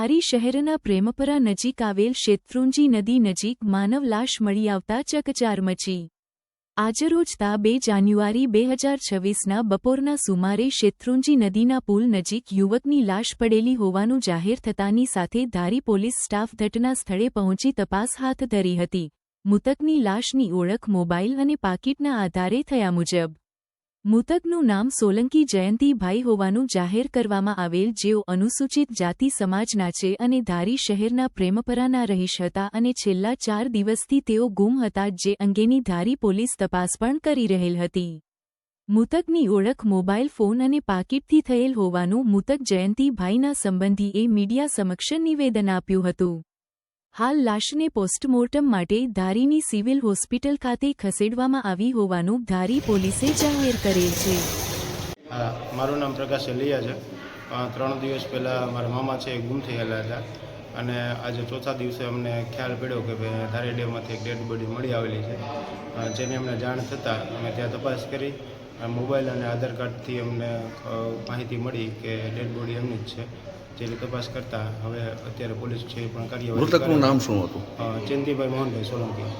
ધારી શહેરના પ્રેમપરા નજીક આવેલ શેત્રુંજી નદી નજીક માનવ લાશ મળી આવતા ચકચાર મચી। આજરોજ તા 2 જાન્યુઆરી 2026ના બપોરના સુમારે શેત્રુંજી નદીના પુલ નજીક યુવકની લાશ પડેલી હોવાનું જાહેર થતાની સાથે ધારી પોલીસ સ્ટાફ ઘટના સ્થળે પહોંચી તપાસ હાથ ધરી હતી। મૃતકની લાશની ઓળખ મોબાઈલ અને પાકીટના આધારે થયા મુજબ મૃતકનું નામ સોલંકી જયંતીભાઈ હોવાનું જાહેર કરવામાં આવેલ, જેઓ અનુસૂચિત જાતિ સમાજના છે અને ધારી શહેરના પ્રેમપરાના રહીશ હતા અને છેલ્લા 4 દિવસથી તેઓ ગુમ હતા, જે અંગેની ધારી પોલીસ તપાસ પણ કરી રહેલ હતી। મૃતકની ઓળખ મોબાઈલ ફોન અને પાકીટથી થયેલ હોવાનું મૃતક જયંતીભાઈના સંબંધીએ મીડિયા સમક્ષ નિવેદન આપ્યું હતું। હાલ લાશને પોસ્ટમોર્ટમ માટે ધારીની સિવિલ હોસ્પિટલ ખાતે ખસેડવામાં આવી હોવાનું ધારી પોલીસે જાહેર કરેલ છે। મારું નામ પ્રકાશ એલિયા છે। 3 દિવસ પહેલાં મારા મામા છે ગુમ થયેલા હતા અને આજે ચોથા દિવસે અમને ખ્યાલ પડ્યો કે ભાઈ ધારી ડેમમાંથી એક ડેડ બોડી મળી આવેલી છે, જેની અમને જાણ થતાં અમે ત્યાં તપાસ કરી। મોબાઈલ અને આધાર કાર્ડથી અમને માહિતી મળી કે ડેડ બોડી એમની જ છે, જેની તપાસ કરતા હવે અત્યારે પોલીસ છે પણ કાર્યવાહી। મૃતકનું નામ શું હતું? જયંતીભાઈ મોહનભાઈ સોલંકી।